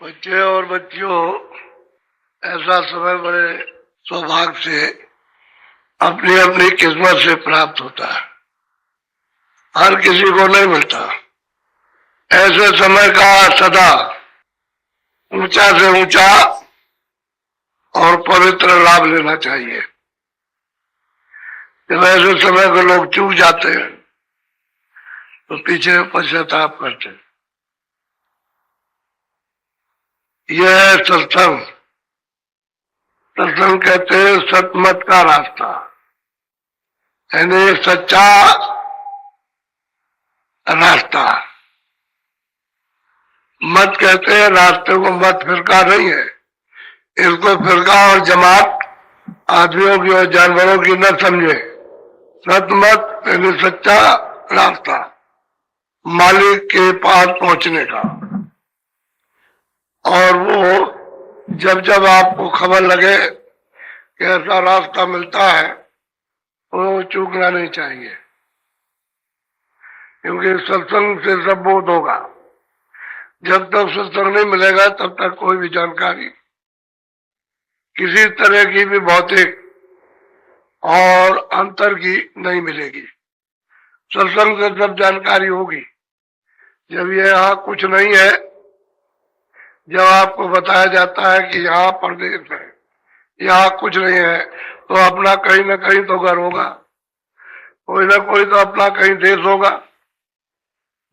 बच्चे और बच्चियों, ऐसा समय बड़े सौभाग्य से अपनी अपनी किस्मत से प्राप्त होता है, हर किसी को नहीं मिलता। ऐसे समय का सदा ऊंचा से ऊंचा और पवित्र लाभ लेना चाहिए। जब ऐसे समय को लोग चूक जाते हैं तो पीछे पश्चाताप करते हैं। यह है सत्संग। सत्संग कहते हैं सतमत का रास्ता, यानी सच्चा रास्ता। मत कहते हैं रास्ते को, मत फिरका नहीं है। इसको फिरका और जमात आदमियों की और जानवरों की न समझे। सतमत यानी सच्चा रास्ता, मालिक के पास पहुंचने का। और वो जब जब आपको खबर लगे कि ऐसा रास्ता मिलता है तो चूकना नहीं चाहिए, क्योंकि सत्संग से सब बोध होगा। जब तक सत्संग नहीं मिलेगा तब तक कोई भी जानकारी किसी तरह की भी भौतिक और अंतर की नहीं मिलेगी। सत्संग से सब जानकारी होगी। जब ये यहाँ कुछ नहीं है, जब आपको बताया जाता है कि यहाँ परदेश है, यहाँ कुछ नहीं है, तो अपना कहीं ना कहीं तो घर होगा, कोई ना कोई तो अपना कहीं देश होगा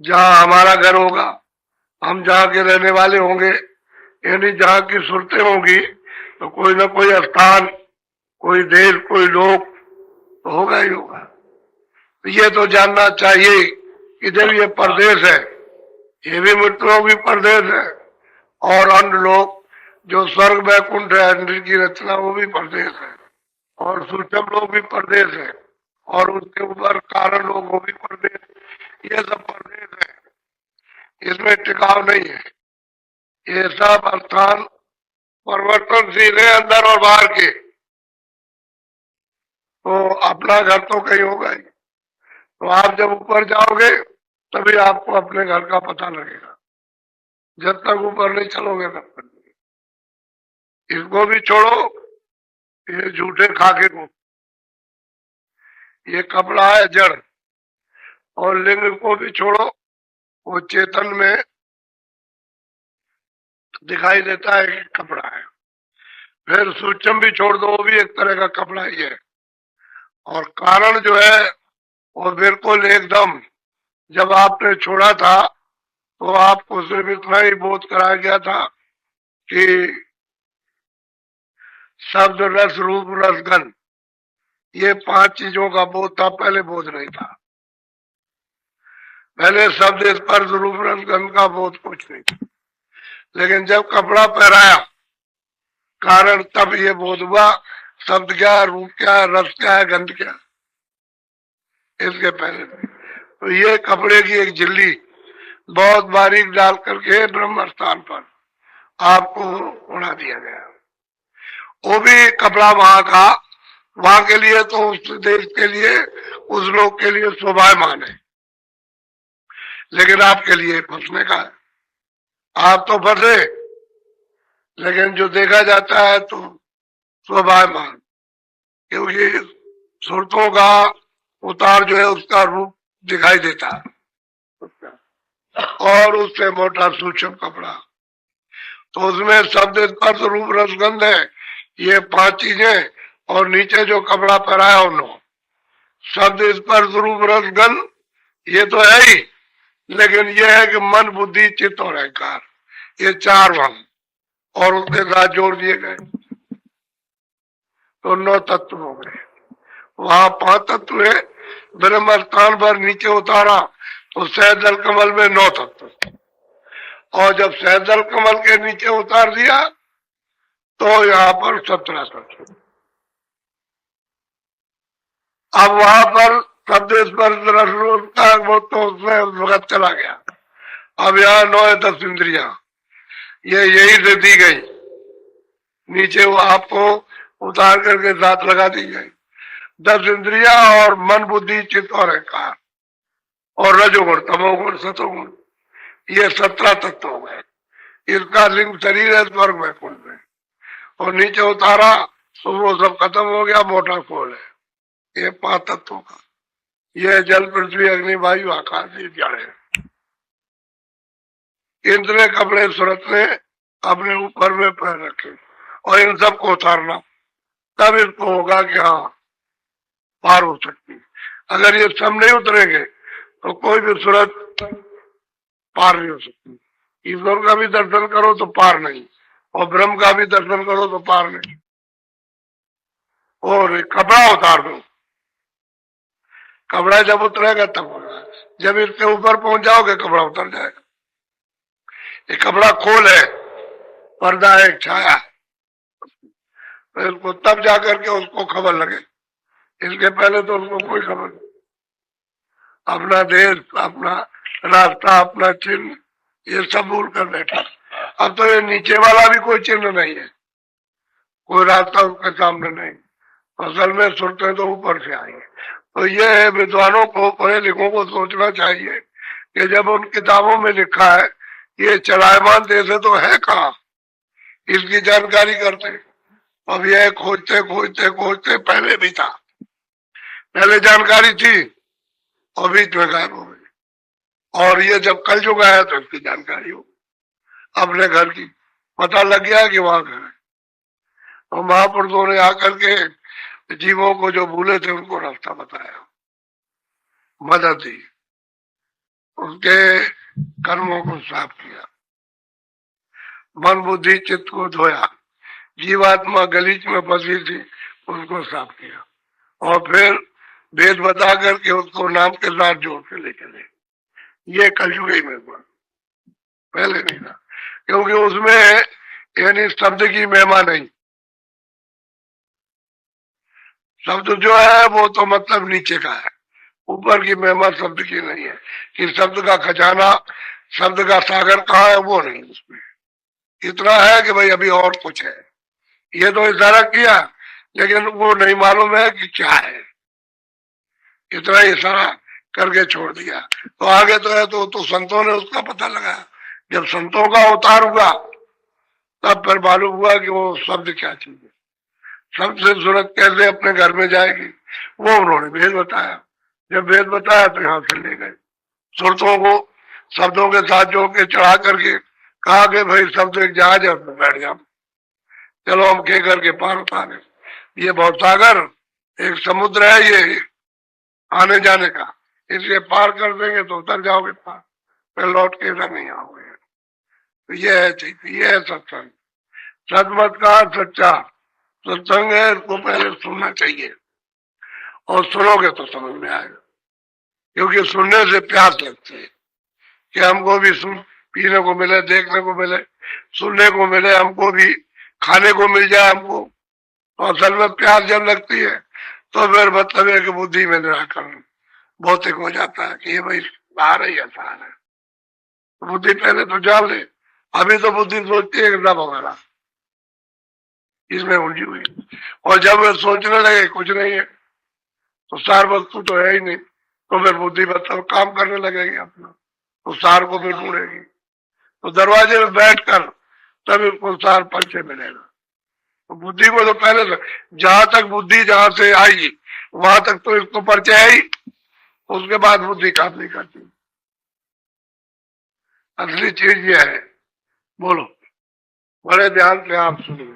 जहाँ हमारा घर होगा, हम जहाँ के रहने वाले होंगे, यानी जहाँ की सुरतें होंगी, तो कोई ना कोई स्थान, कोई देश, कोई लोग तो होगा ही होगा। तो ये तो जानना चाहिए कि जब ये परदेश है, ये भी मित्रों भी परदेश है, और अन्य लोग जो स्वर्ग वैकुंठ है, इंद्र की रचना, वो भी परदेश है, और सूक्ष्म लोग भी परदेश है, और उसके ऊपर कारण लोग वो भी परदेश। ये सब परदेश है, इसमें टिकाव नहीं है। ये सब स्थान परिवर्तनशील है, अंदर और बाहर के। तो अपना घर तो कहीं होगा ही। तो आप जब ऊपर जाओगे तभी आपको अपने घर का पता लगेगा। जब तक ऊपर नहीं चलोगे तब तक नहीं। इसको भी छोड़ो, ये झूठे खाके को। ये कपड़ा है जड़, और लिंग को भी छोड़ो, वो चेतन में दिखाई देता है कि कपड़ा है। फिर सूक्ष्म भी छोड़ दो, वो भी एक तरह का कपड़ा ही है। और कारण जो है वो बिल्कुल एकदम, जब आपने छोड़ा था तो आपको सिर्फ इतना ही बोध कराया गया था कि शब्द, रस, रूप, रसगंध, ये 5 चीजों का बोध था। पहले बोध नहीं था। पहले शब्द, स्पर्श, रूप, रसगंध का बोध कुछ नहीं था। लेकिन जब कपड़ा पहनाया कारण, तब ये बोध हुआ शब्द क्या, रूप क्या, रस क्या है, गंध क्या। इसके पहले तो ये कपड़े की एक झिल्ली बहुत बारीक डाल करके ब्रह्म स्थान पर आपको उड़ा दिया गया। वो भी कपड़ा वहां का, वहां के लिए तो, उस देश के लिए, उस लोग के लिए शोभायमान है, लेकिन आपके लिए फंसने का है। आप तो फंसे, लेकिन जो देखा जाता है तो शोभायमान, क्योंकि सुरतों का उतार जो है उसका रूप दिखाई देता है, और उससे मोटा सूक्ष्म कपड़ा। तो उसमें शब्द, स्पर्श, रूप, रसगंध है, ये 5 चीजें, और नीचे जो कपड़ा पहनाया उन्होंने, शब्द, स्पर्श, रूप, रसगंध, ये तो है ही, लेकिन ये है कि मन, बुद्धि, चित्त और अहंकार, ये 4 वंग और उसके साथ जोड़ दिए गए तो 9 तत्व हो गए। वहां 5 तत्व है। ब्रह्म स्थान पर नीचे उतारा तो सहजल कमल में 9 तत्व, और जब सहजल कमल के नीचे उतार दिया तो यहाँ पर 17 तत्व। अब वहां पर शब्द, स्पर्श, रस, रूप का वो तो उसमें वक्त चला गया। अब यहाँ 9 है 10 इंद्रिया, ये यही से दी गई, नीचे वो आपको उतार करके साथ लगा दी गई। 10 इंद्रिया और मन, बुद्धि, चित्त और अहंकार, और रजोगुण, तमोगुण, सतोगुण, ये 17 तत्व हो गए। इसका लिंग शरीर है स्वर्ग में कुंड में, और नीचे उतारा तो वो सब खत्म हो गया, मोटा खोल है। ये 5 तत्वों का, ये जल पृथ्वी अग्नि वायु आकाश, ये जड़ है। इतने कपड़े सूरत ने अपने ऊपर में पहन रखे, और इन सबको उतारना, तब इसको होगा कि हाँ पार हो सकती। अगर ये सब नहीं उतरेंगे तो कोई भी सूरत पार नहीं हो सकती। ईश्वर का भी दर्शन करो तो पार नहीं, और ब्रह्म का भी दर्शन करो तो पार नहीं। और कपड़ा उतार दो, कपड़ा जब उतरेगा तब होगा, जब इसके ऊपर पहुंच जाओगे कपड़ा उतर जाएगा। ये कपड़ा खोल है, पर्दा है, छाया है, तो इसको तब जाकर के उसको खबर लगे, इसके पहले तो उसको कोई खबर नहीं। अपना देश, अपना रास्ता, अपना चिन्ह, ये सब भूल कर बैठा। अब तो ये नीचे वाला भी कोई चिन्ह नहीं है, कोई रास्ता उसके सामने नहीं। असल में सुनते तो ऊपर से आएंगे। तो ये है, विद्वानों को, पढ़े लिखों को सोचना चाहिए कि जब उन किताबों में लिखा है ये चलायमान देश है तो है कहाँ, इसकी जानकारी करते। अब यह खोजते खोजते खोजते पहले भी था, पहले जानकारी थी और बीच में गायब हो गई, और ये जब कल युग आया तो इसकी जानकारी हो, अपने घर की पता लग गया कि वहां घर है। और महापुरुषों ने आकर के जीवों को जो भूले थे उनको रास्ता बताया, मदद दी, उनके कर्मों को साफ किया, मन बुद्धि चित्त को धोया, जीवात्मा गलीच में फंसी थी उसको साफ किया, और फिर वेद बता करके उसको नाम के साथ जोड़ के ले चले। ये कलयुग ही में हुआ, पहले नहीं था, क्योंकि उसमें यानी शब्द की महिमा नहीं। शब्द जो है वो तो मतलब नीचे का है, ऊपर की महिमा शब्द की नहीं है, कि शब्द का खजाना, शब्द का सागर कहाँ है वो नहीं। उसमें इतना है कि भाई अभी और कुछ है, ये तो इशारा किया लेकिन वो नहीं मालूम है कि क्या है, इतना इशारा करके छोड़ दिया। तो आगे तो है तो संतों ने उसका पता लगाया, जब संतों का अवतार हुआ तब फिर मालूम हुआ कि वो शब्द क्या चीज है, शब्द से सूरत कैसे अपने घर में जाएगी, वो उन्होंने भेद बताया। जब भेद बताया तो यहाँ से ले गए, सुरतों को शब्दों के साथ जोड़ के चढ़ा करके कहा कि भाई शब्द एक जहाज है उसमें बैठ जाओ, चलो हम कह करके पार उतारे। ये भवसागर एक समुद्र है, ये आने जाने का, इसलिए पार कर देंगे तो उतर जाओगे पार, फिर लौट के इधर नहीं आओगे। तो ये है चीज, ये है सत्संग। सतमत का सच्चा सत्संग है, इसको पहले सुनना चाहिए, और सुनोगे तो समझ में आएगा, क्योंकि सुनने से प्यास लगती है कि हमको भी सुन पीने को मिले, देखने को मिले, सुनने को मिले, हमको भी खाने को मिल जाए हमको। तो असल में प्यास जब लगती है तो फिर मतलब है कि बुद्धि में निराकरण भौतिक हो जाता है कि ये भाई बाहर ही ऐसा है। तो बुद्धि पहले तो जान ले, अभी तो बुद्धि सोचती है कि सब वगैरह इसमें उलझी हुई, और जब वे सोचने लगे कुछ नहीं है तो सार वस्तु तो है ही नहीं, तो फिर बुद्धि मतलब काम करने लगेगी अपना, तो सार को भी ढूंढेगी। तो दरवाजे में बैठकर तब उसको सार परिचय मिलेगा। तो बुद्धि को तो पहले से, जहां तक बुद्धि जहां से आई वहां तक तो इसको परिचय आई, उसके बाद बुद्धि काम नहीं करती। असली चीज ये है। बोलो, बड़े ध्यान से आप सुनिए।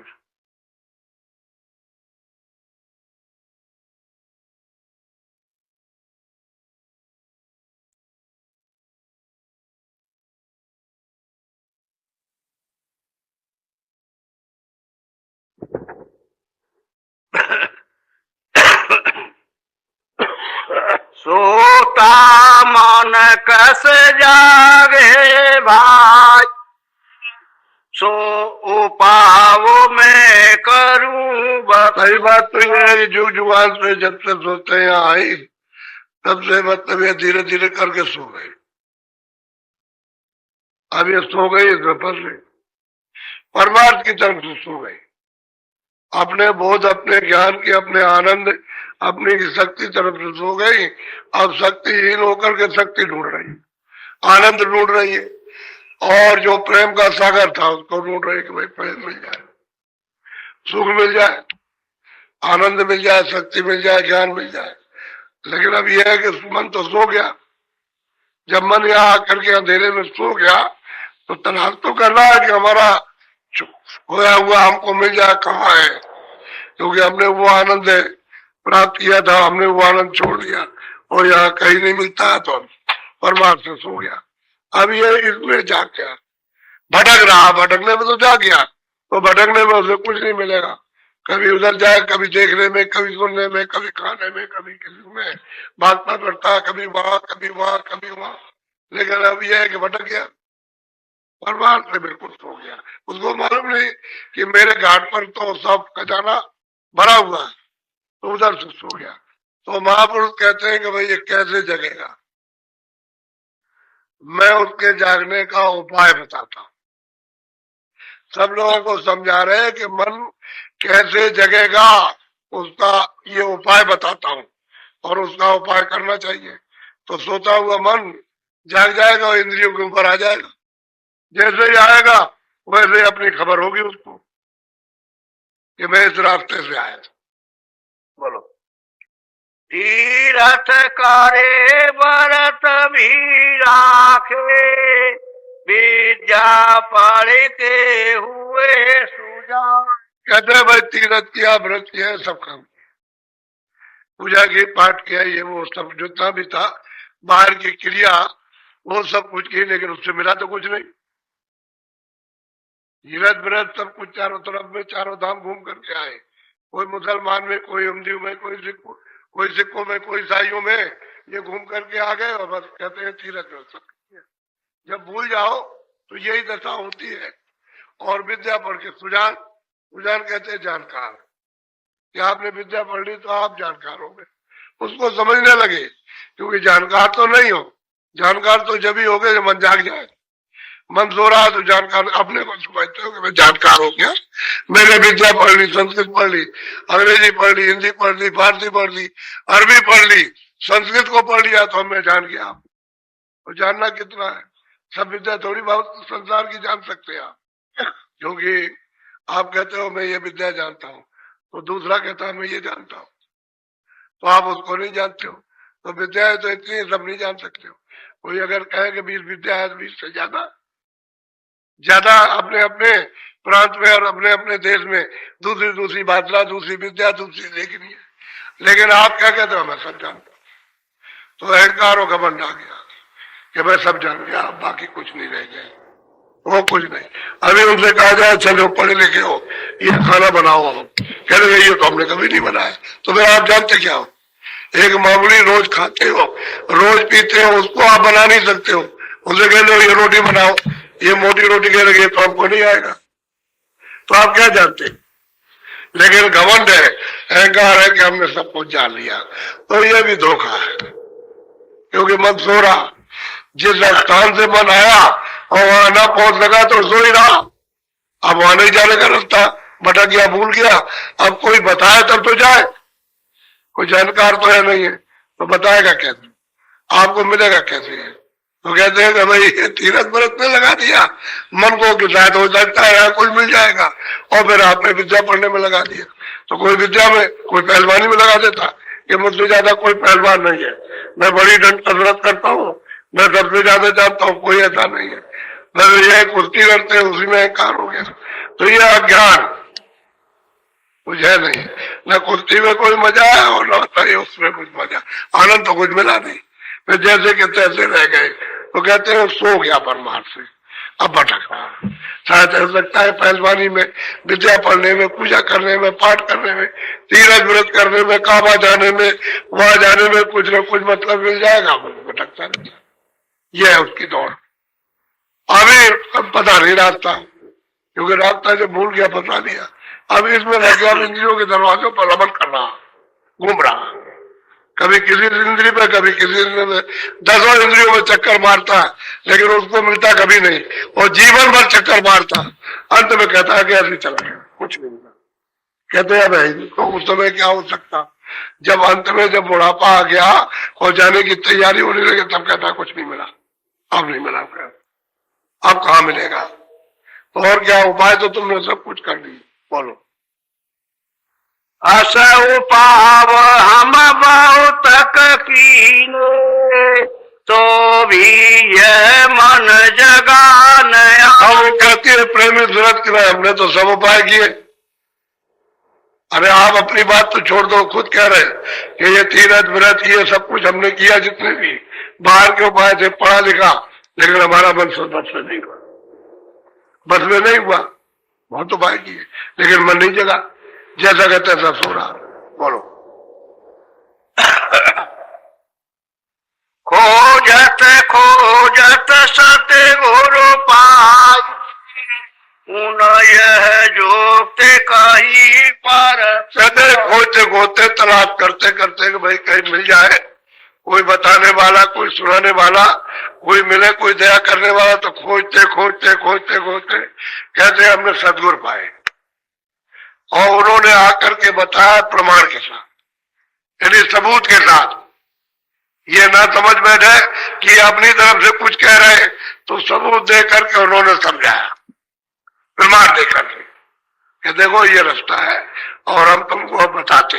सोता मन कस जागे भाई, सो उपावो मैं करूं सही बात तो ये है, जुग जुगान से जब से सोते यहाँ आई तब से मतलब ये धीरे धीरे करके सो गई। अब ये सो गई इस फंस गई, परमार्थ की तरफ से सो गई, अपने बोध, अपने ज्ञान की, अपने आनंद, अपनी शक्ति तरफ से सो गई। अब शक्तिहीन होकर के शक्ति ढूंढ रही है, आनंद ढूंढ रही है। और जो प्रेम का सागर था उसको ढूंढ रहे कि भाई प्रेम मिल जाए, सुख मिल जाए, आनंद मिल जाए, शक्ति मिल जाए, ज्ञान मिल जाए। लेकिन अब यह है कि मन तो सो गया। जब मन यहाँ आकर के अंधेरे में सो गया तो तलाश तो कर रहा है कि हमारा खोया हुआ हमको मिल जाए, कहाँ है, क्योंकि हमने वो आनंद प्राप्त किया था, हमने वो आनंद छोड़ दिया और यहाँ कहीं नहीं मिलता है, तो परमार्थ से सो गया। अब ये इसमें जाग गया, भटक रहा, भटकने में तो जाग गया, तो भटकने में उसे कुछ नहीं मिलेगा। कभी उधर जाए, कभी देखने में, कभी सुनने में, कभी खाने में, कभी किसी में भागता करता, कभी वहां कभी वहां कभी वहां। लेकिन अब यह है कि भटक गया, परमार्थ से बिल्कुल सो गया। उसको मालूम नहीं कि मेरे घाट पर तो सब खजाना भरा हुआ है, तो उधर से सो गया। तो महापुरुष कहते हैं कि भाई ये कैसे जगेगा। मैं उसके जागने का उपाय बताता हूं। सब लोगों को समझा रहे हैं कि मन कैसे जगेगा, उसका ये उपाय बताता हूं और उसका उपाय करना चाहिए। तो सोता हुआ मन जाग जाएगा और इंद्रियों के ऊपर आ जाएगा। जैसे ही आएगा वैसे अपनी खबर होगी उसको कि मैं इस रास्ते से आया था। बोलो। तीरथ करे व्रत भी राखे, विद्या पढ़ के हुए सुजान। कहते हैं भाई तीरथ किया, व्रत किया, सब काम किया, पूजा की, पाठ किया, ये वो सब जितना भी था बाहर की क्रिया वो सब कुछ की, लेकिन उससे मिला तो कुछ नहीं। तीरथ व्रत सब कुछ चारों तरफ में, चारों धाम घूम करके आए। कोई मुसलमान में, कोई हिंदू में, कोई सिखों में, कोई ईसाइयों में, ये घूम करके आ गए और बस कहते हैं तीरथ व्रत सब किया। जब भूल जाओ तो यही दशा होती है। और विद्या पढ़ के सुजान, सुजान कहते हैं जानकार, कि आपने विद्या पढ़ ली तो आप जानकार हो गए, उसको समझने लगे। क्योंकि जानकार तो नहीं हो, जानकार तो जब ही हो गए जब मन जाग जाए। मन सो रहा तो जानकार अपने को समझते हो कि मैं जानकार हो गया, मैंने विद्या पढ़ ली, संस्कृत पढ़ ली, अंग्रेजी पढ़ ली, हिंदी पढ़ ली, फारसी पढ़ ली, अरबी पढ़ ली, संस्कृत को पढ़ लिया तो मैं जान गया। तो जानना कितना है, सब विद्या थोड़ी बहुत संसार की जान सकते हैं आप। क्योंकि आप कहते हो मैं ये विद्या जानता हूँ, तो दूसरा कहता है मैं ये जानता हूँ, तो आप उसको नहीं जानते हो। तो विद्या है तो इतनी सब नहीं जान सकते हो। कोई अगर कहे कि 20 विद्या है, 20 से ज्यादा अपने अपने प्रांत में और अपने अपने देश में दूसरी दूसरी भाषा, दूसरी विद्या, दूसरी देखनी है। लेकिन आप क्या कहते हो मैं सब जानता हूँ, तो अहंकार और घमंड आ गया कि मैं सब जान गया, बाकी कुछ नहीं रह गया, वो कुछ नहीं। अभी उनसे कहा जाए चलो पढ़े लिखे हो, ये खाना बनाओ, हम कह रहे ये तो हमने कभी नहीं बनाया। तो फिर आप जानते क्या हो? एक मामूली रोज खाते हो, रोज पीते हो, उसको आप बना नहीं सकते हो। उनसे कह लो ये रोटी बनाओ, ये मोटी रोटी कह रही है तो आपको नहीं आएगा, तो आप क्या जानते? लेकिन घमंड है, अहंकार है कि हमने सब कुछ जान लिया, तो ये भी धोखा है। क्योंकि मन सो रहा, जिस स्थान से मन आया और वहां ना पहुंच लगा तो सो ही रहा। अब वहां नहीं जाने का रास्ता, भटक गया, भूल गया। अब कोई बताए तब तो जाए, कोई जानकार तो है नहीं है, तो बताएगा कैसे, आपको मिलेगा कैसे? तो कहते हैं कि भाई ये तीरथ व्रत में लगा दिया मन को कि शायद हो सकता है यहाँ कुछ मिल जाएगा, और फिर आपने विद्या पढ़ने में लगा दिया। तो कोई विद्या में, कोई पहलवानी में लगा देता कि मुझसे ज्यादा कोई पहलवान नहीं है, मैं बड़ी दंड कसरत करता हूँ, मैं सबसे ज्यादा जानता हूँ, कोई ऐसा नहीं है। मैं ये कुश्ती करते हैं उसी में अहंकार हो गया। तो ये अज्ञान कुछ है नहीं, न कुश्ती में कोई मजा है और न उसमें कुछ मजा, आनंद तो कुछ मिला नहीं। फिर जैसे कि तैसे रह गए, तो कहते हैं सो गया परमार्थ से, अब भटक रहा। शायद हो सकता है पहलवानी में, विद्या पढ़ने में, पूजा करने में, पाठ करने में, तीरथ व्रत करने में, काबा जाने में, वहां जाने में कुछ न कुछ मतलब मिल जाएगा, भटकता नहीं। यह है उसकी दौड़। अभी पता नहीं रास्ता, क्योंकि रास्ता जब भूल गया पता दिया, अब इसमें रह गया, इंद्रियों के दरवाजों पर अमल कर रहा, घूम रहा, कभी किसी इंद्रिय पे, कभी किसी इंद्रिय में, 10 इंद्रियों में चक्कर मारता है, लेकिन उसको मिलता कभी नहीं, और जीवन भर चक्कर मारता, अंत में कहता है कि ऐसे चला गया, कुछ नहीं मिला। कहते हैं भाई तो उस समय क्या हो सकता, जब अंत में जब बुढ़ापा आ गया और जाने की तैयारी होने लगी, तब कहता कुछ नहीं मिला, अब नहीं मिला। अब कहाँ मिलेगा? तो और क्या उपाय? तो तुमने सब कुछ कर दिया, बोलो। अस उपाव हम बहुत कीने, तो भी यह मन जगा नया। हम कहती है प्रेमी सूरत की हमने तो सब उपाय किए। अरे आप अपनी बात तो छोड़ दो, खुद कह रहे कि ये तीरथ व्रत ये सब कुछ हमने किया, जितने भी बाहर के उपाय थे, पढ़ा लिखा, लेकिन हमारा मन बस में नहीं हुआ, बस में नहीं हुआ। बहुत उपाय किए लेकिन मन नहीं जगा, जैसा कहते ऐसा सो रहा। बोलो। खोजत खोजत सतगुरु पाई, उन यह जोते कहीं पर। सदैव खोजते खोजते तलाश करते करते कि भाई कहीं मिल जाए, कोई बताने वाला, कोई सुनाने वाला, कोई मिले, कोई दया करने वाला। तो खोजते खोजते खोजते खोजते कहते हमने सदगुरु पाए, और उन्होंने आकर के बताया प्रमाण के साथ, यानी सबूत के साथ। ये ना समझ बैठे कि अपनी तरफ से कुछ कह रहे, तो सबूत दे करके उन्होंने समझाया, प्रमाण दे करके कि देखो ये रास्ता है और हम तुमको अब बताते।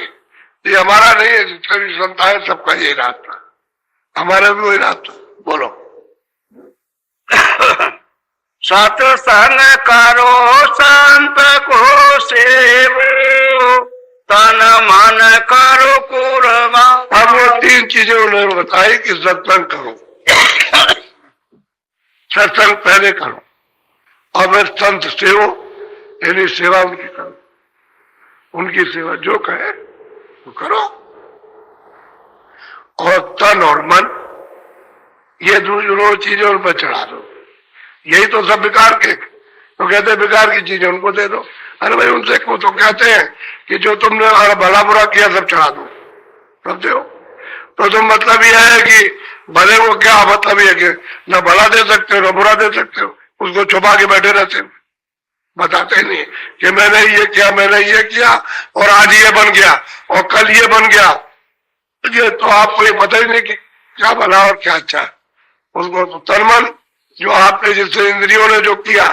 ये हमारा नहीं है, जितने भी संत है सबका यही रास्ता, हमारा भी वही रास्ता। बोलो। सत्संग करो संत को सेवो, तन मन करो कुर्बान। अब वो तीन चीजें उन्होंने बताई कि सत्संग करो, सत्संग पहले करो, और फिर संत सेवो, यानी सेवा उनकी करो, उनकी सेवा जो कहे वो करो। और तन और मन, ये दोनों चीजें उन पर चढ़ा दो। यही तो सब विकार के, तो कहते हैं विकार की चीजें उनको दे दो। अरे भाई उनसे को तो कहते हैं कि जो तुमने भला बुरा किया सब चढ़ा दो, सब दो। तो तुम मतलब यह है कि भले को क्या मतलब ये कि न भला दे सकते हो न बुरा दे सकते हो, उसको छुपा के बैठे रहते हो, बताते नहीं कि मैंने ये किया, मैंने ये किया, और आज ये बन गया और कल ये बन गया। ये तो आपको ये पता ही नहीं कि क्या भला और क्या अच्छा। उसको तो तन मन, जो आपने जिससे इंद्रियों ने जो किया,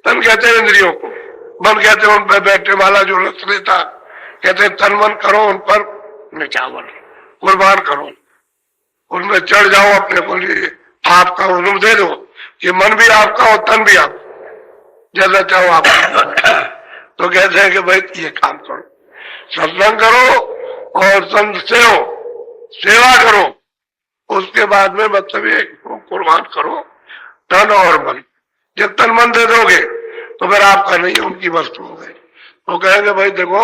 तन कहते हैं इंद्रियों को, मन कहते हैं उन पर बैठने वाला जो रस लेता, कहते हैं तन मन करो उन पर निछावर, कुर्बान करो, उनमें चढ़ जाओ अपने को लिए, आपका उन्हें दे दो कि मन भी आपका और तन भी आपका, जैसा चाहो आप। तो कहते हैं कि भाई ये काम करो, सत्संग करो और संत सेवा करो, उसके बाद में मतलब ये कुर्बान करो तन और मन। जब तन मन दे दोगे तो फिर आपका नहीं है, उनकी वस्तु हो गई। तो कहेंगे भाई देखो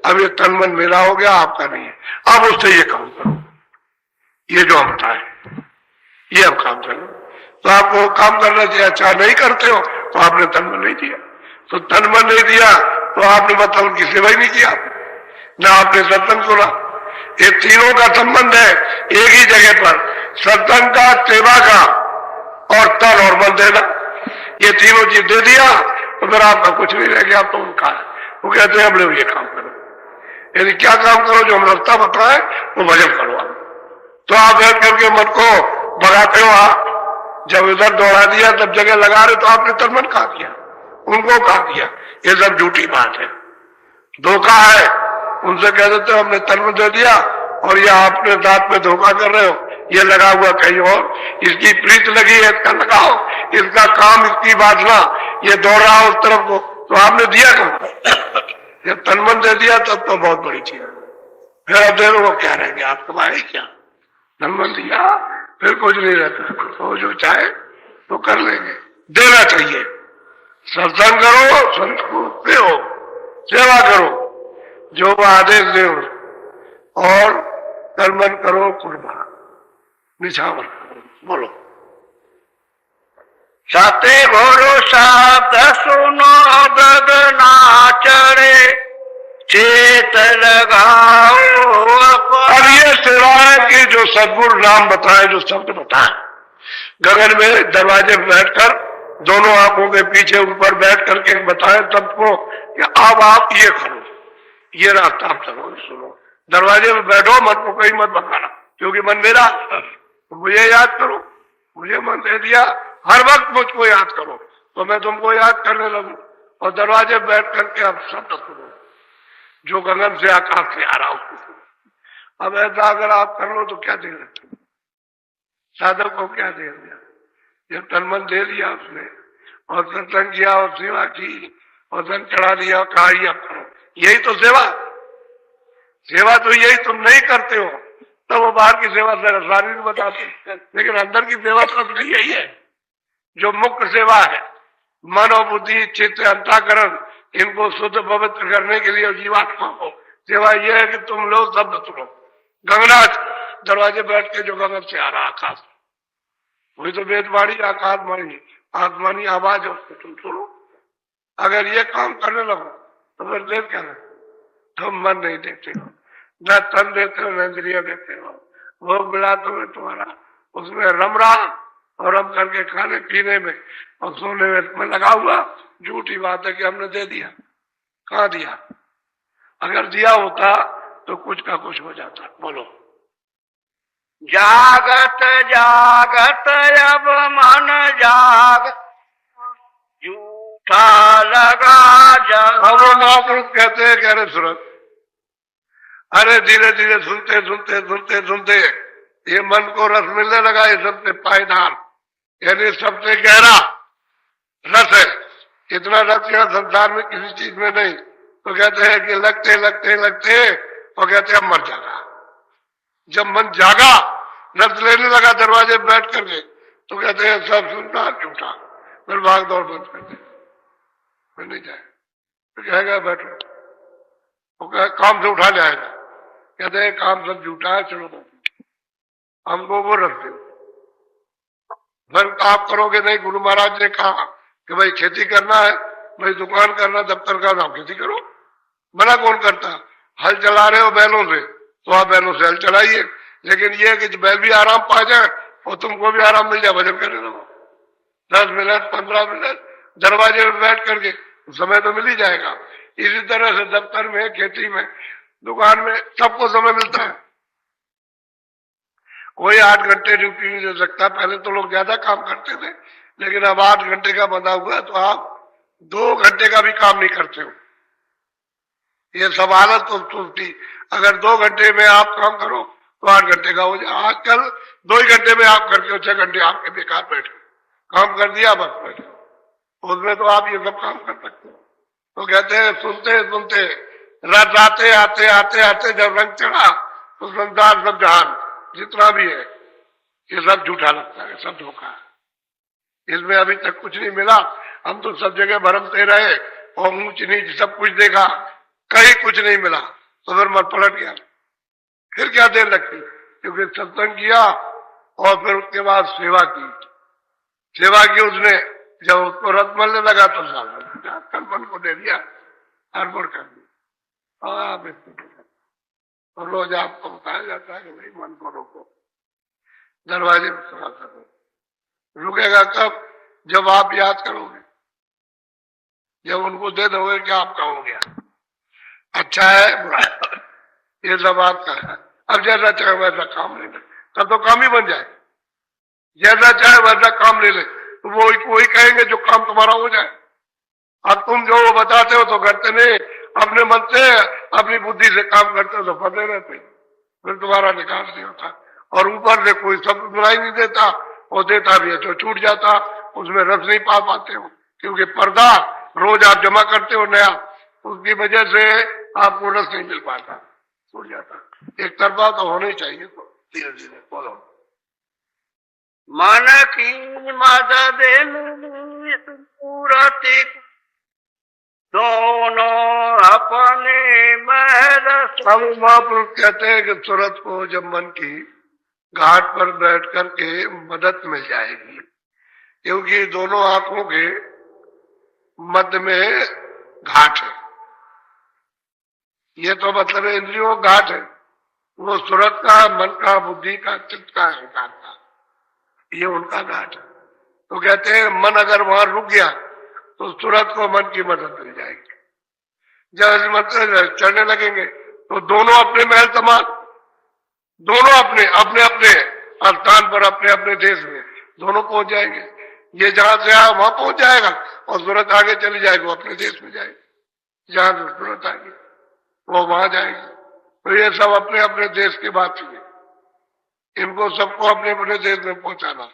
अब ये तन मन मेरा हो गया, आपका नहीं है, अब उससे ये काम करो, ये जो हम बताए ये अब काम करो। तो आपको काम करना चाहिए, अच्छा नहीं करते हो तो आपने तन मन नहीं दिया, तो तन मन नहीं दिया तो आपने मतलब उनकी सेवा ही नहीं किया, ना आपने सत्संग सुना। ये तीनों का संबंध है एक ही जगह पर, सत्संग का, सेवा का और तन और मन देना। ये तीनों चीज दे दिया तो फिर आपका कुछ नहीं रह गया, तो उनका है। वो कहते हैं हम लोग ये काम करो, यानी क्या काम करो? जो हम रास्ता बताए वो भजन करो आप। तो आप बैठ करके मन को भगाते हो, आप जब इधर दौड़ा दिया तब जगह लगा रहे, तो आपने तन मन खा दिया, उनको खा दिया। ये सब झूठी बात है, धोखा है। उनसे कह देते हो हमने तन मन दे दिया और ये आपने दांत में धोखा कर रहे हो, ये लगा हुआ कहीं और, इसकी प्रीत लगी है इसका लगाओ, इसका काम, इसकी वासना, ये दौड़ रहा उस तरफ को, तो आपने दिया कब? जब तन मन दे दिया तब तो बहुत बड़ी चीज है। फिर अब देखो वो क्या रहेंगे, आप कमाए क्या? तन मन दिया फिर कुछ नहीं रहता, तो जो चाहे तो कर लेंगे, देना चाहिए। सत्संग करो, संत को दो, सेवा करो, जो आदेश दे, और तन मन करो कुर्बान, निछावर करो। बोलो। सतगुरु शब्द सुनो गगना चढ़े, चेत लगाओ। अब ये सेवा है कि जो सदगुरु नाम बताए, जो शब्द बताए, गगन में दरवाजे पर बैठकर, दोनों आंखों के पीछे ऊपर बैठ करके बताए सबको कि अब आप ये करो, ये रास्ता आप चलो, सुनो। दरवाजे में बैठो, मन को कहीं मत बताना, क्योंकि मन मेरा, तो मुझे याद करो, मुझे मन दे दिया, हर वक्त मुझको याद करो, तो मैं तुमको याद करने लगूं और दरवाजे बैठ करके अब शब्द सुनो जो गगन से आकाश से आ रहा हूं। अब ऐसा अगर आप कर लो तो क्या दे रहे, साधक को क्या दे दिया? जब तन मन दे दिया उसने और सत्संग किया और सेवा की और धन चढ़ा दिया, कहा यही तो सेवा, सेवा तो यही तुम नहीं करते हो, तो वो बाहर की सेवा शारीरिक बताते, लेकिन अंदर की सेवा तो यही है जो मुख्य सेवा है। मन और बुद्धि, चित्त, अंतःकरण, इनको शुद्ध पवित्र करने के लिए जीवात्मा को सेवा यह है कि तुम लोग शब्द सुनो। गंगनाथ दरवाजे बैठ के जो गगन से आ रहा आकाश, वही तो वेदवाणी आकाशवाणी आसमानी आवाज है, उसको तुम सुनो। अगर ये काम करने लगो तो फिर देर क्या है? तुम मन नहीं देते हो, न तन देते हो, न इंद्रिय देते हो, भोग मिला तुम्हें तुम्हारा उसमें रम रहा और रम करके खाने पीने में और सोने में लगा हुआ। झूठी बात है कि हमने दे दिया, कहाँ दिया? अगर दिया होता तो कुछ का कुछ हो जाता। बोलो। जागत जागत अब मन जाग, झूठा लगा अब महापुरुष कहते हैं कह रहे सूरत, अरे धीरे धीरे सुनते सुनते सुनते सुनते ये मन को रस मिलने लगा, ये सबसे पायदार यानी सबसे गहरा रस है। इतना रस क्या संसार में किसी चीज में नहीं। तो कहते हैं कि लगते लगते लगते और कहते हैं मर जागा। जब मन जागा, रस लेने लगा दरवाजे बैठ करके, तो कहते हैं सब सुनता झूठा, फिर भाग दौड़ बंद कर दे, फिर नहीं जाए, फिर कहेगा बैठो, वो कहे काम से उठा जाएगा, कहते हैं काम सब झूठा है, चलो हमको वो रख दो। फिर आप करोगे नहीं, गुरु महाराज ने कहा कि भाई खेती करना है, भाई दुकान करना, दफ्तर का नाम, खेती करो, मना कौन करता? हल चला रहे हो बैलों से तो आप बैलों से हल चलाइए, लेकिन ये कि बैल भी आराम पा जाए और तुमको भी आराम मिल जाए, भजन करने लगो 10 मिनट 15 मिनट दरवाजे में बैठ करके, समय तो मिल ही जाएगा। इसी तरह से दफ्तर में, खेती में, दुकान में सबको समय मिलता है। कोई 8 घंटे ड्यूटी नहीं दे सकता। पहले तो लोग ज्यादा काम करते थे, लेकिन अब 8 घंटे का बंधा हुआ है तो आप 2 घंटे का भी काम नहीं करते हो। ये सब हालत तो सोचती, अगर 2 घंटे में आप काम करो तो 8 घंटे का हो जाए। आजकल 2 ही घंटे में आप करके 6 घंटे आपके बेकार बैठे, काम कर दिया बस बैठे, उसमें तो आप ये सब काम कर सकते हो। तो कहते हैं सुनते सुनते रात आते आते आते आते जब रंग चढ़ा तो संसार सब जहान जितना भी है ये सब झूठा लगता है, सब धोखा है, इसमें अभी तक कुछ नहीं मिला। हम तो सब जगह भरमते रहे और ऊंच नीच सब कुछ देखा, कहीं कुछ नहीं मिला, तो फिर मन पलट गया। फिर क्या देर लगती, क्योंकि सत्संग किया और फिर उसके बाद सेवा की उसने, जब उसको रस मिलने लगा तो कल मन को दे दिया, अर्पण कर दिया। और रोज आपको बताया जाता है कि भाई मन को रोको, दरवाजे में खड़ा करो। रुकेगा कब? जब आप याद करोगे, जब उनको दे दोगे कि आपका हो गया, अच्छा है बुरा है, ये सब आपका है। अब जैसा चाहे वैसा काम ले ले, तब तो काम ही बन जाए। जैसा चाहे वैसा काम ले ले तो वो वही कहेंगे जो काम तुम्हारा हो जाए। अब तुम जो वो बताते हो तो करते नहीं, अपने मन से अपनी बुद्धि से काम करते हो तो फंसे रहते, फिर तुम्हारा निकाल नहीं होता। और ऊपर से कोई शब्द सुनाई नहीं देता, और देता भी है तो छूट जाता, उसमें रस नहीं पा पाते हो, क्योंकि पर्दा रोज आप जमा करते हो नया, उसकी वजह से आपको रस नहीं मिल पाता, छूट जाता। एक तरफा तो होना ही चाहिए। तो धीरे धीरे बोलो। मन की मदद पूरति दोनों अपने हम महापुरुष कहते हैं कि सूरत को जब मन की घाट पर बैठ करके मदद मिल जाएगी, क्योंकि दोनों आंखों के मध्य में घाट है। ये तो मतलब इंद्रियों का घाट है, वो सूरत का, मन का, बुद्धि का, चित्त का, अहंकार का, ये उनका घाट है। तो कहते हैं मन अगर वहां रुक गया तो सूरत को मन की मदद मिल जाएगी। जब मतलब चढ़ने लगेंगे तो दोनों अपने महल समान, दोनों अपने अपने अपने स्थान पर, अपने अपने देश में दोनों पहुंच जाएंगे। ये जहां से आया वहां पहुंच जाएगा और सूरत आगे चली जाएगी, वो अपने देश में जाएगी। जहां से सूरत आएगी वो वहां जाएगी। तो ये सब अपने अपने देश की बात है। इनको सबको अपने अपने देश में पहुंचाना,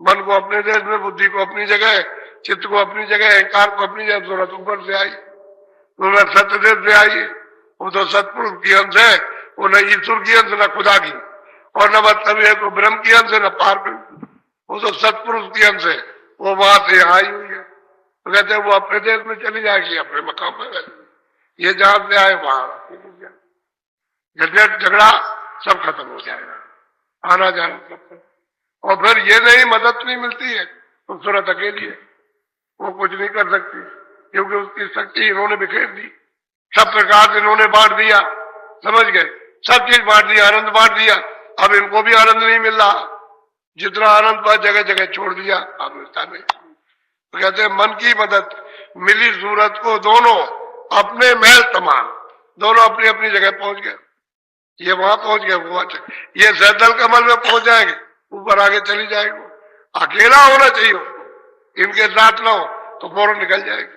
मन को अपने देश में, बुद्धि को अपनी जगह, चित्त को अपनी जगह, अहंकार को अपनी जगह। सूरत ऊपर से आई, सूरत सत्य देश से आई, वो तो सतपुरुष की अंश है, वो न ईश्वर की अंश न खुदा की, और न मतलब है तो ब्रह्म की अंश है न पार, वो तो सतपुरुष की अंश है, वो वहां से आई हुई है। तो कहते हैं वो अपने देश में चली जाएगी, अपने मकाम में। ये जहां से आए वहां झंझट झगड़ा सब खत्म हो जाएगा, आना जाना सब। और फिर ये नहीं मदद नहीं मिलती है तो सूरत अकेली है, वो कुछ नहीं कर सकती, क्योंकि उसकी शक्ति इन्होंने बिखेर दी, सब प्रकार से इन्होंने बांट दिया, समझ गए, सब चीज बांट दिया, आनंद बांट दिया। अब इनको भी आनंद नहीं मिल रहा, जितना आनंद पर जगह जगह छोड़ दिया, अब मिलता नहीं। तो कहते हैं मन की मदद मिली सूरत को, दोनों अपने महल तमाम, दोनों अपनी अपनी जगह पहुंच गए। ये वहां पहुंच गए, वो ये सैदल कमल में पहुंच जाएंगे, ऊपर आगे चली जाएगी। अकेला होना चाहिए उसको, इनके साथ ना हो तो फौरन निकल जाएगी,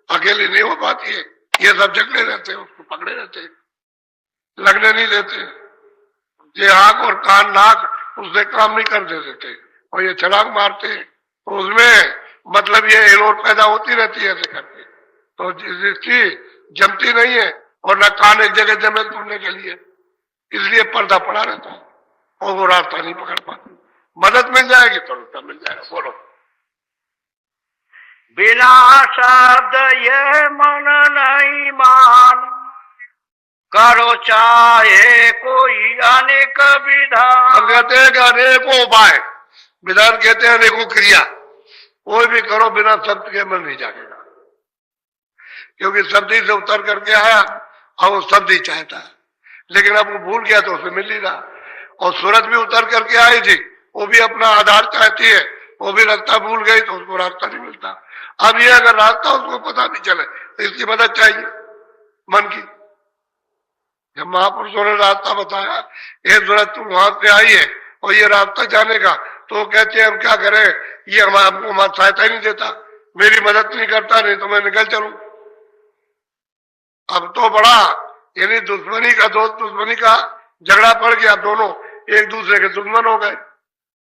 अकेली नहीं हो पाती है। ये सब जगले रहते हैं, उसको पकड़े रहते हैं, लगने नहीं देते। ये आंख और कान नाक उससे काम नहीं कर देते, और ये छलांग मारते हैं, तो उसमें मतलब ये हिलोर पैदा होती रहती है ऐसे करके। तो जिसकी जमती नहीं है, और न कान एक जगह जमे तुमने के लिए, इसलिए पर्दा पड़ा रहता है और वो रास्ता नहीं पकड़ पाती। मदद मिल जाएगी तो रास्ता मिल जाएगा। बोलो। बिना शब्द ये मन नहीं मान, करो चाहे कोई अनेक विधान। हम कहते हैं कि अनेकों उपाय, विधान कहते हैं अनेकों क्रिया, कोई भी करो बिना शब्द के मन नहीं जाएगा, क्योंकि शब्द ही से उतर करके आया और वो शब्द ही चाहता है, लेकिन अब वो भूल गया तो उसे मिल ही रहा। और सूरत भी उतर करके आई थी, वो भी अपना आधार चाहती है, वो भी रास्ता भूल गई तो उसको रास्ता नहीं मिलता। अब ये अगर रास्ता उसको पता नहीं चले तो इसकी मदद चाहिए मन की। जब महापुरुषों ने रास्ता बताया, ये सूरत तुम वहां से आई है और ये रास्ता जाने का, तो कहते हैं हम क्या करें, ये हमको सहायता ही नहीं देता, मेरी मदद नहीं करता, नहीं तो मैं निकल चलूं। अब तो बड़ा यानी दुश्मनी का दोस्त दुश्मनी का झगड़ा पड़ गया, दोनों एक दूसरे के दुश्मन हो गए।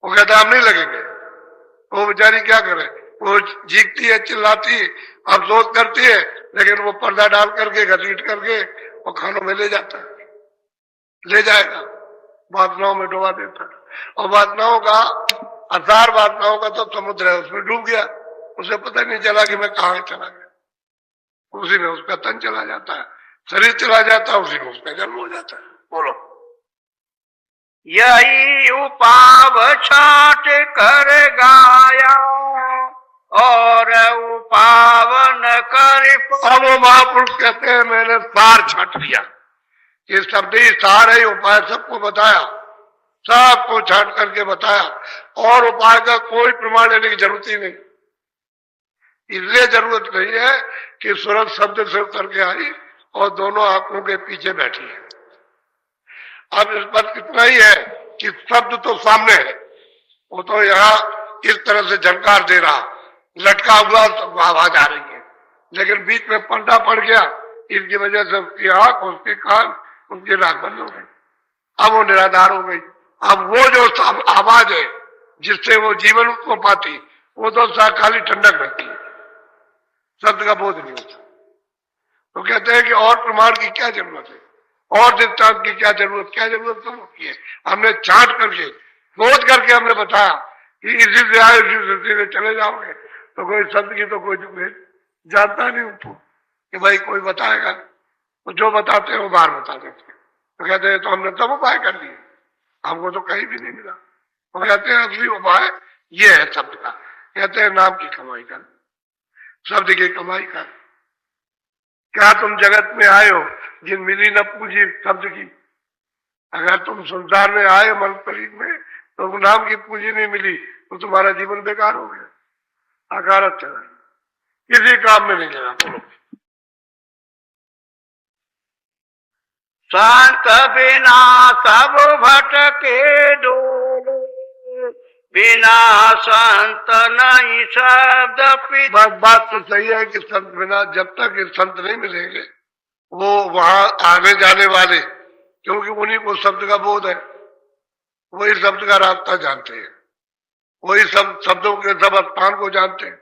वो कहता हम नहीं लगेंगे, वो बेचारी क्या करे, वो जीतती है, चिल्लाती है, अफसोस करती है, लेकिन वो पर्दा डाल करके घसीट करके वो खानों में ले जाता है, ले जाएगा, वासनाओं में डुबा देता है। और वासनाओं का असार, वासनाओं का तो समुद्र है, उसमें डूब गया, उसे पता नहीं चला कि मैं कहाँ चला गया। उसी में उसका तन चला जाता है, शरीर चला जाता है, उसी में उसका जन्म हो जाता है। बोलो। यही उपाव छाट कर गाया और उपावन कर। अब वो महापुरुष कहते हैं मैंने सार छाट लिया, ये शब्द ही सार है, उपाय सबको बताया, सबको छाट करके बताया, और उपाय का कोई प्रमाण लेने की जरूरत ही नहीं। इसलिए जरूरत नहीं है कि सूरत शब्द से उतर के आई और दोनों आंखों के पीछे बैठी है। अब इस पर इतना ही है कि शब्द तो सामने है, वो तो यहाँ इस तरह से झंकार दे रहा, लटका हुआ तो आवाज आ रही है, लेकिन बीच में पर्दा पड़ गया, इसकी वजह से उसकी आंख, उसके कान, उसकी नाक बंद हो गई, अब वो निराधार हो गई। अब वो जो आवाज है जिससे वो जीवन को पाती, वो तो खाली ठंडक रहती है, शब्द का बोध नहीं होता। तो कहते हैं कि और प्रमाण की क्या जरूरत है, और दृष्टांत की क्या जरूरत, क्या जरूरत तो होती है। हमने छांट करके सोच करके हमने बताया कि इसी से आए इसी दृष्टि से चले जाओगे, तो कोई शब्द की तो कोई जानता नहीं उनको कि भाई कोई बताएगा, तो जो बताते हैं वो बाहर बता देते हैं। तो कहते हैं तो हमने सब उपाय कर लिए, हमको तो कहीं भी नहीं मिला। तो कहते हैं असली उपाय ये है शब्द का। कहते हैं नाम की कमाई कर, शब्द की कमाई कर। क्या तुम जगत में आए हो जिन मिली न पूंजी शब्द की? अगर तुम संसार में आए मन शरीर में तो नाम की पूंजी नहीं मिली तो तुम्हारा जीवन बेकार हो गया, अकारत चला, किसी काम में नहीं लगा। बोलो। संत बिना सब भटके डोले, बिना संत नहीं शब्द पिता। बात तो सही है कि संत बिना, जब तक ये संत नहीं मिलेंगे वो वहां आने जाने वाले, क्योंकि उन्हीं को शब्द का बोध है, वही शब्द का रास्ता जानते हैं, वही सब शब्दों के सब स्थान को जानते हैं।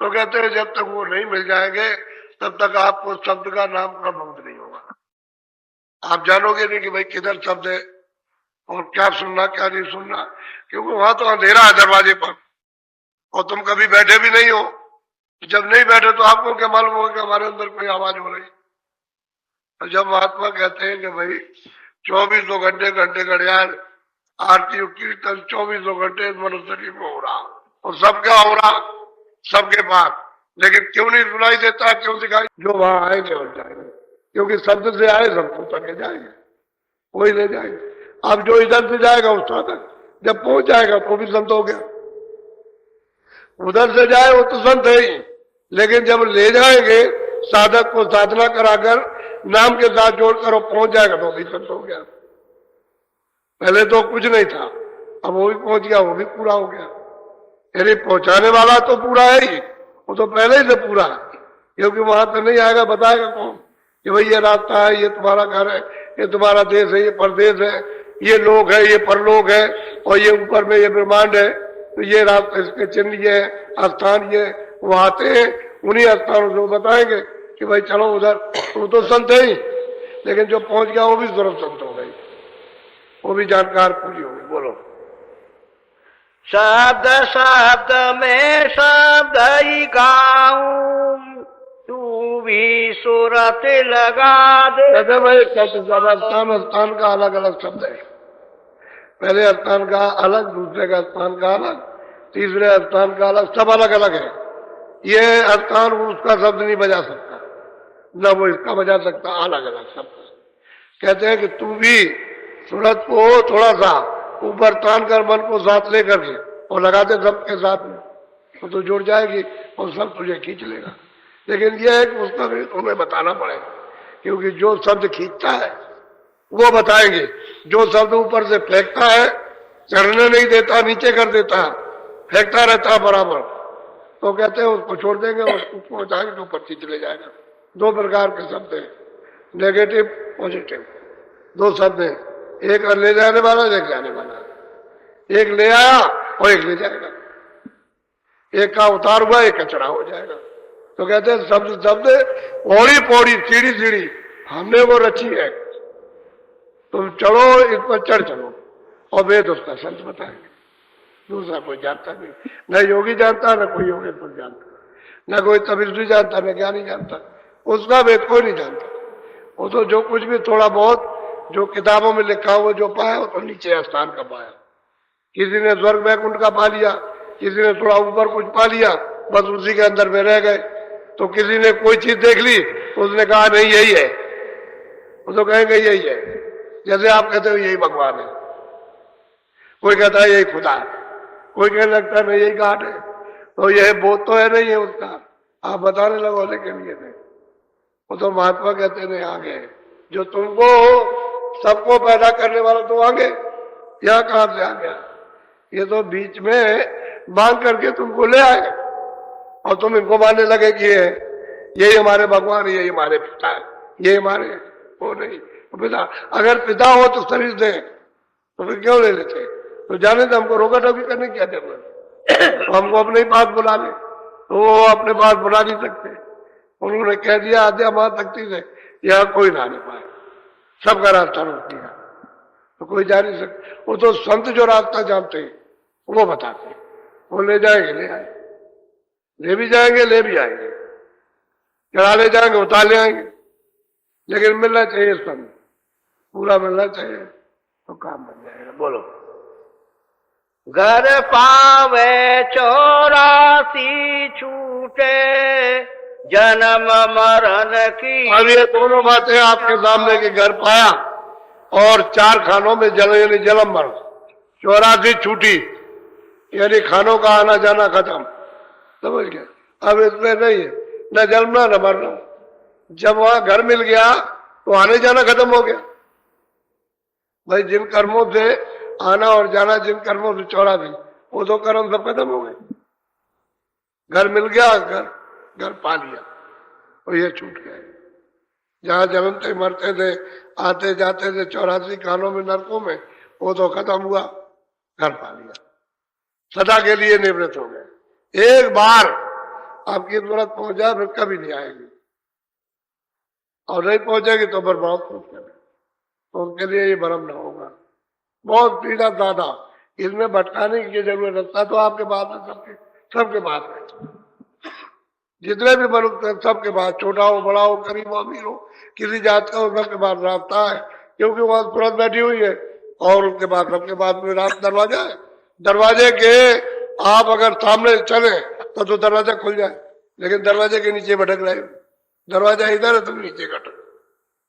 तो कहते हैं जब तक वो नहीं मिल जाएंगे तब तक आपको शब्द का नाम का बोध नहीं होगा। आप जानोगे नहीं कि भाई किधर शब्द है और क्या सुनना क्या नहीं सुनना, क्योंकि वहां तो अंधेरा है दरवाजे पर और तुम कभी बैठे भी नहीं हो। जब नहीं बैठे तो आपको क्या मालूम होगा कि हमारे अंदर कोई आवाज हो रही। तो जब महात्मा कहते हैं कि भाई 24 घंटे घंटे घड़ियाल आरती कीर्तन 24 घंटे मनुष्य शरीर में हो रहा, और सब क्या हो रहा सबके पास, लेकिन क्यों नहीं सुनाई देता, क्यों दिखाई? जो वहां आएंगे और जाएंगे, क्योंकि शब्द से आए सबको तक जाएंगे, कोई ले जाएंगे। अब जो इधर से जाएगा उस तक जब पहुंच जाएगा तो भी संत हो गया, उधर से जाए वो तो संत है ही, लेकिन जब ले जाएंगे साधक को साधना कराकर नाम के साथ जोड़कर वो पहुंच जाएगा तो भी संत हो गया। पहले तो कुछ नहीं था, अब वो भी पहुंच गया, वो भी पूरा हो गया। यानी पहुंचाने वाला तो पूरा है ही, वो तो पहले ही से पूरा है, क्योंकि वहां तक नहीं आएगा बताएगा कौन कि भाई ये रास्ता है, ये तुम्हारा घर है, ये तुम्हारा देश है, ये परदेश है, ये लोग है, ये परलोक है, और ये ऊपर में ये ब्रह्मांड है। तो ये रास्ता, इसके चिन्ह ये स्थान ये, वो आते हैं उन्हीं स्थानों से वो बताएंगे कि भाई चलो उधर। वो तो संत है ही, लेकिन जो पहुंच गया वो भी जरूर संत हो गई, वो भी जानकार पूरी होगी। बोलो शब्द शब्द में शब्द ही गाऊं, तू भी सूरत लगा दे। भाई स्थान का अलग अलग शब्द है, पहले स्थान का अलग, दूसरे का स्थान का अलग, तीसरे स्थान का अलग, सब अलग अलग है। ये स्थान उसका शब्द नहीं बजा सकता, न वो इसका बजा सकता, अलग अलग शब्द। कहते हैं कि तू भी सूरत को थोड़ा सा ऊपर तान कर मन को साथ लेकर के और लगाते सबके साथ में, तो जुड़ जाएगी और सब तुझे खींच लेगा। लेकिन यह है कि उसका भी तुम्हें बताना पड़ेगा, क्योंकि जो शब्द खींचता है वो बताएंगे, जो शब्द ऊपर से फेंकता है, चढ़ने नहीं देता, नीचे कर देता, फेंकता रहता बराबर, तो कहते हैं उसको छोड़ देंगे और उसको पहुंचाएंगे तो ऊपर खींच ले जाएगा। दो प्रकार के शब्द हैं, नेगेटिव पॉजिटिव, दो शब्द हैं, एक ले जाने वाला, एक जाने वाला। एक ले आया और एक ले जाएगा, एक का उतार हुआ एक कचरा हो जाएगा। तो कहते हैं शब्द शब्द पौड़ी पौड़ी सीढ़ी सीढ़ी हमने वो रची है, तुम चढ़ो इस पर चढ़ चलो, और वेद उसका संत बताएंगे, दूसरा कोई जानता नहीं, न योगी जानता, न कोई योगेश्वर जानता, न कोई तपस्वी जानता, न ज्ञानी जानता, उसका वेद कोई नहीं जानता। वो तो जो कुछ भी थोड़ा बहुत जो किताबों में लिखा हुआ जो पाया वो तो नीचे स्थान का पाया, किसी ने स्वर्ग वैकुंठ का पा लिया, किसी ने थोड़ा ऊपर कुछ पा लिया, बस उसी के अंदर में रह गए। तो किसी ने कोई चीज देख ली तो उसने कहा नहीं यही है, वो तो कहेंगे यही है, जैसे आप कहते हो यही भगवान है, कोई कहता है यही खुदा है, कोई कहने लगता है नहीं यही घाट है, तो यह बोध तो है नहीं है उसका, आप बताने लगो लेकिन ये नहीं। वो तो महात्मा कहते नहीं आगे, जो तुमको सबको पैदा करने वाला तो आगे, यह कहां से आ गया, ये तो बीच में बांध करके तुमको ले आएगा और तुम इनको मानने लगे कि यही हमारे भगवान, यही हमारे पिता है, ये हमारे वो नहीं तो पिता। अगर पिता हो तो शरीर दे, तो फिर क्यों ले लेते? तो जाने तो हमको रोका टोकी करने की क्या जरूरत, तो हमको अपने पास बुला ले, तो वो अपने पास बुला नहीं सकते। उन्होंने कह दिया आद्या महाशक्ति से यह कोई ना पाए, सबका रास्ता रोक दिया, तो कोई जा नहीं सकता। वो तो संत जो रास्ता जानते हैं वो बताते हैं, वो ले जाएंगे, ले आए, ले भी जाएंगे, ले भी आएंगे, चढ़ा ले जाएंगे, उतार ले आएंगे, लेकिन मिलना चाहिए संत, पूरा मिलना चाहिए तो काम बन जाएगा। बोलो घर पावे 84 छूटे, जन्म मरण की। अब ये दोनों बातें आपके सामने के घर पाया और 4 खानों में जल यानी जन्म मरण, 84 छूटी यानी खानों का आना जाना खत्म, समझ गए? अब इसमें नहीं है न जन्मना न मरना, जब वहां घर मिल गया तो आने जाना खत्म हो गया। भाई जिन कर्मों से आना और जाना, जिन कर्मों से 84 वो तो कर्म सब खत्म हो गए। घर मिल गया, घर पा लिया और ये छूट गए। जहां जन्मते मरते थे, आते जाते थे 84 कालों में नरकों में, वो तो खत्म हुआ, घर पा लिया, सदा के लिए निवृत्त हो गए। एक बार आपकी जरूरत पहुंच जाए फिर कभी नहीं आएगी, और नहीं पहुंचेगी तो बर्बाद सोच करें, तो उनके लिए ये भ्रम न होगा। बहुत पीड़ा दादा, इसमें भटकाने की जरूरत रखता तो आपके पास है, सबके पास है, जितने भी मनुष्य हैं सबके पास, छोटा हो बड़ा हो गरीब हो अमीर हो, किसी जात का हो, सबके पास रास्ता है, क्योंकि वहां तुरंत बैठी हुई है और उनके पास सबके पास में रास्ता दरवाजा है। दरवाजे के आप अगर सामने चले तो दरवाजा खुल जाए, लेकिन दरवाजे के नीचे भटक रहे, दरवाजा इधर है तुम नीचे कटो,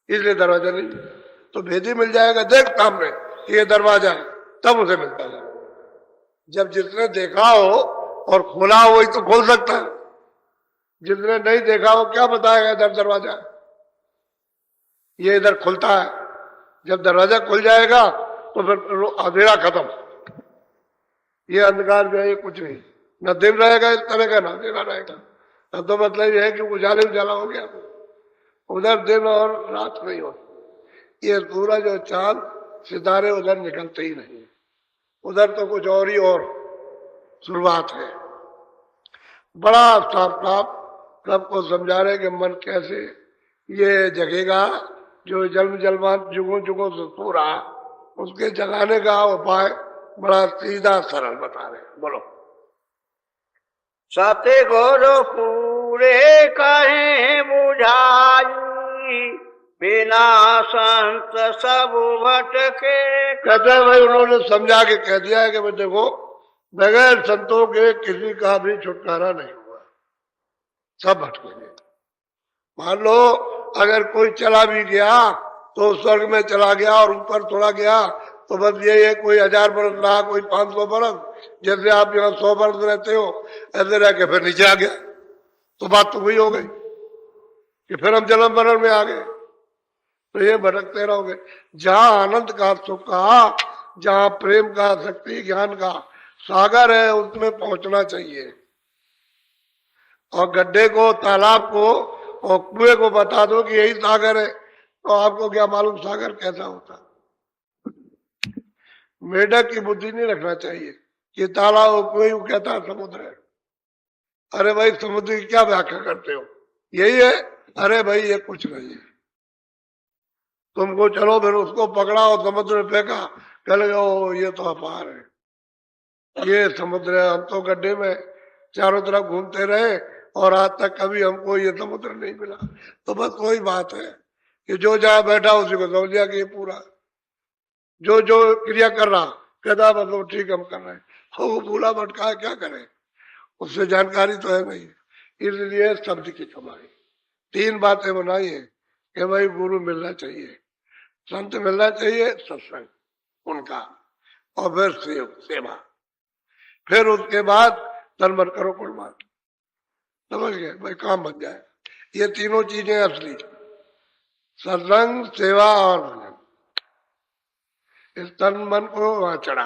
इसलिए दरवाजा नहीं। तो भेदी मिल जाएगा, देख सामने ये दरवाजा है, तब उसे मिलता है। जब जिसने देखा हो और खोला हो वही तो खोल सकता है, जिसने नहीं देखा हो क्या बताएगा इधर दरवाजा, ये इधर खुलता है। जब दरवाजा खुल जाएगा तो फिर अंधेरा खत्म, ये अंधकार जो है ये कुछ नहीं, न दिन रहेगा इस तरह का, न अंधेरा रहेगा। अब तो मतलब ये है कि उजाले उजाला हो गया, उधर दिन और रात नहीं होती, ये सूरज और चांद सितारे उधर निकलते ही नहीं, उधर तो कुछ और ही और शुरुआत है। बड़ा साफ साफ सबको समझा रहे कि मन कैसे ये जगेगा, जो जन्म जन्मांत युगों युगों से सो रहा, उसके जगाने का उपाय बड़ा सीधा सरल बता रहे। बोलो। सत्य गुरु पूरे कहे बुझाई, बिना संत सब भटके। कहते हैं भाई उन्होंने समझा के कह दिया है कि भाई देखो, बगैर संतों के किसी का भी छुटकारा नहीं हुआ, सब भटकेंगे। मान लो अगर कोई चला भी गया तो स्वर्ग में चला गया और ऊपर थोड़ा गया, तो बस ये है कोई 1000 बरस रहा, कोई 500 बरस, जैसे आप यहाँ 100 बरस रहते हो ऐसे रह के फिर नीचे आ गया, तो बात तो वही हो गई कि फिर हम जन्म मरण में आ गए। तो ये भटकते रहोगे। जहां आनंद का सुख का, जहां प्रेम का शक्ति ज्ञान का सागर है, उसमें पहुंचना चाहिए। और गड्ढे को, तालाब को और कुएं को बता दो कि यही सागर है, तो आपको क्या मालूम सागर कैसा होता। मेढक की बुद्धि नहीं रखना चाहिए कि तालाब कुएं कहता है समुद्र है। अरे भाई समुद्र की क्या व्याख्या करते हो, यही है। अरे भाई ये कुछ नहीं है, तुमको चलो फिर उसको पकड़ा और समुद्र में फेंका, कल गो ये तो अपार है, ये समुद्र है। हम तो गड्ढे में चारों तरफ घूमते रहे और आज तक कभी हमको ये समुद्र नहीं मिला। तो बस वही बात है कि जो जहां बैठा उसी को समझ लिया कि ये पूरा, जो जो क्रिया कर रहा कहता मतलब ठीक हम कर रहे हैं, वो भूला भटका है, क्या करें, उससे जानकारी तो है नहीं। इसलिए शब्द की कमाई 3 बातें बनाई है कि भाई गुरु मिलना चाहिए, संत मिलना चाहिए, सत्संग उनका, और फिर सेवा, फिर उसके बाद तन मन करो कुर्बान। समझ गए भाई, काम बन जाए। ये तीनों चीजें असली, सत्संग, सेवा और भजन, इस तन मन को वहां चढ़ा।